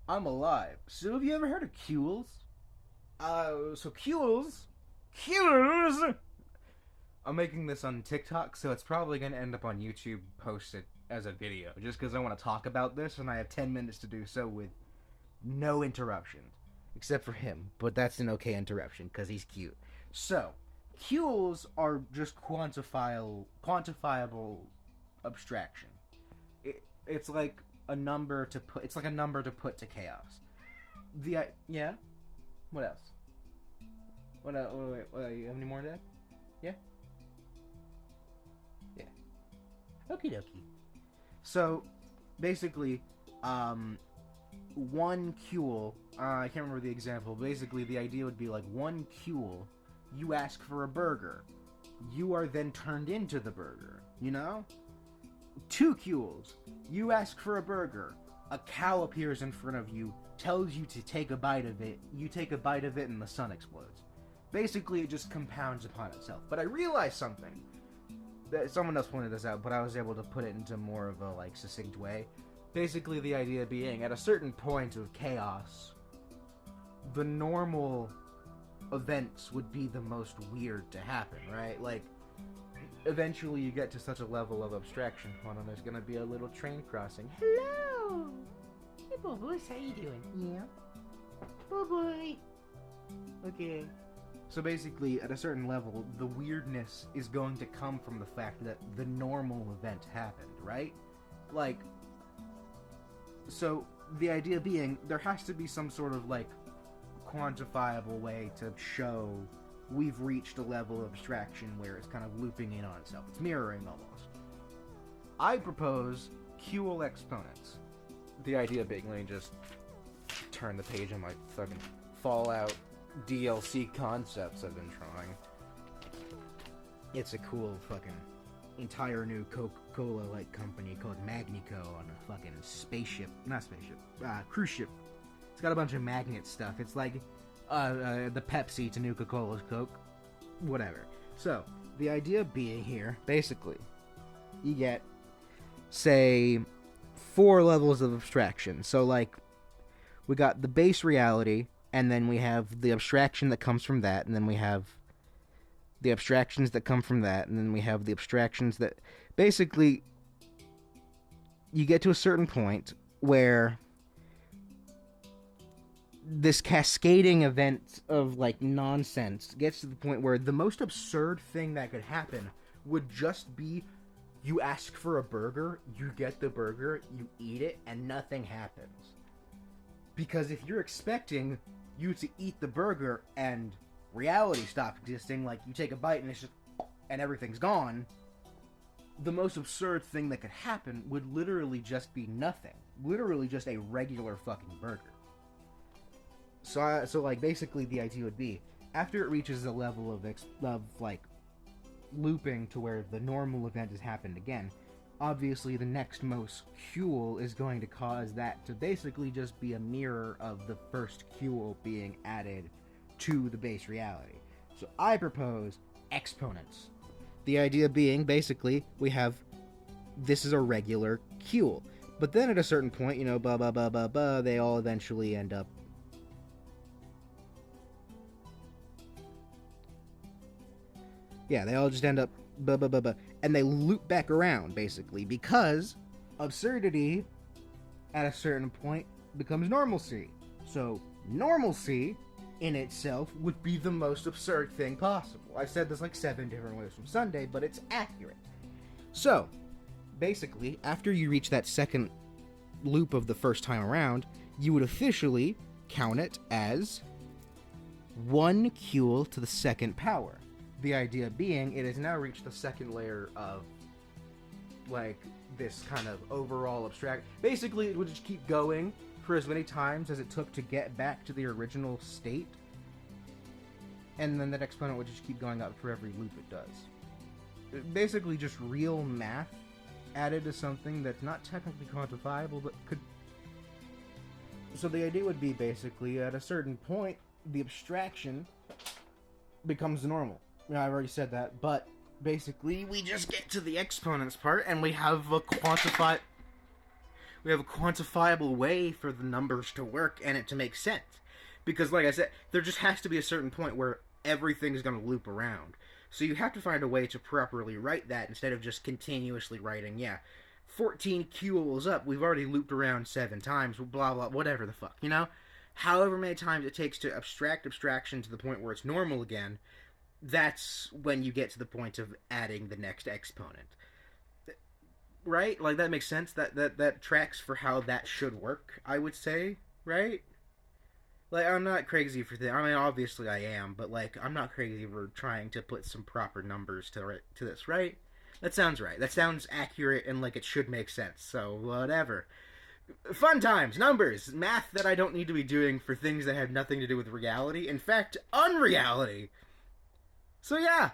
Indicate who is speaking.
Speaker 1: I'm alive. So have you ever heard of Cuils? So Cuils. I'm making this on TikTok, so it's probably gonna end up on YouTube posted as a video, just because I want to talk about this, and I have 10 minutes to do so with no interruptions, except for him. But that's an okay interruption because he's cute. So, Cuils are just quantifiable abstraction. It's like a number to put. It's like a number to put to chaos. Yeah. What else? Wait, you have any more of that? Yeah. Yeah. Okie dokie. So, basically, one Cuil. I can't remember the example. Basically, the idea would be like one Cuil. You ask for a burger. You are then turned into the burger. You know. Two Cuils. You ask for a burger. A cow appears in front of you, tells you to take a bite of it. You take a bite of it, and the sun explodes. Basically, it just compounds upon itself. But I realized something. Someone else pointed this out, but I was able to put it into more of a succinct way. Basically, the idea being, at a certain point of chaos, the normal events would be the most weird to happen, right? Like, eventually you get to such a level of abstraction. Hold on, there's gonna be a little train crossing. Hello! Hey, Bubbles, how you doing? Yeah? Bye-bye. Okay. So basically, at a certain level, the weirdness is going to come from the fact that the normal event happened, right? Like, so the idea being, there has to be some sort of, quantifiable way to show we've reached a level of abstraction where it's kind of looping in on itself. It's mirroring, almost. I propose Cuil exponents. The idea being, let me just turn the page on my fucking Fallout DLC concepts I've been trying. It's a cool fucking entire new Coca-Cola company called Magnico on a fucking cruise ship. It's got a bunch of magnet stuff. It's like the Pepsi to Nuka Cola's Coke, whatever. So the idea being here, basically, you get, say, 4 levels of abstraction. So we got the base reality. And then we have the abstraction that comes from that, and then we have the abstractions that come from that, and then we have the abstractions that... Basically, you get to a certain point where this cascading event of, nonsense gets to the point where the most absurd thing that could happen would just be you ask for a burger, you get the burger, you eat it, and nothing happens. Because if you're expecting you to eat the burger and reality stops existing, like you take a bite and it's just and everything's gone, the most absurd thing that could happen would literally just be nothing. Literally just a regular fucking burger. So basically the idea would be, after it reaches a level of looping to where the normal event has happened again, obviously the next most Cuil is going to cause that to basically just be a mirror of the first Cuil being added to the base reality. So I propose exponents. The idea being, basically, we have, this is a regular Cuil. But then at a certain point, they all eventually end up... Yeah, they all just end up and they loop back around, basically, because absurdity at a certain point becomes normalcy. So normalcy in itself would be the most absurd thing possible. I've said this 7 different ways from Sunday, but it's accurate. So basically, after you reach that second loop of the first time around, you would officially count it as 1 Cuil to the second power. The idea being, it has now reached the second layer of, this kind of overall abstract... Basically, it would just keep going for as many times as it took to get back to the original state. And then that exponent would just keep going up for every loop it does. Basically, just real math added to something that's not technically quantifiable, but could... So the idea would be, basically, at a certain point, the abstraction becomes normal. I've already said that, but basically we just get to the exponents part and we have a We have a quantifiable way for the numbers to work and it to make sense. Because, like I said, there just has to be a certain point where everything's going to loop around. So you have to find a way to properly write that instead of just continuously writing, 14 Cuils up, we've already looped around 7 times, blah, blah, whatever the fuck, you know? However many times it takes to abstract abstraction to the point where it's normal again, that's when you get to the point of adding the next exponent. Right? Like, that makes sense? That tracks for how that should work, I would say, right? Like, I'm not crazy for I mean, obviously I am, but, like, I'm not crazy for trying to put some proper numbers to this, right? That sounds right. That sounds accurate and like it should make sense, so whatever. Fun times, numbers, math that I don't need to be doing for things that have nothing to do with reality. In fact, unreality. So yeah.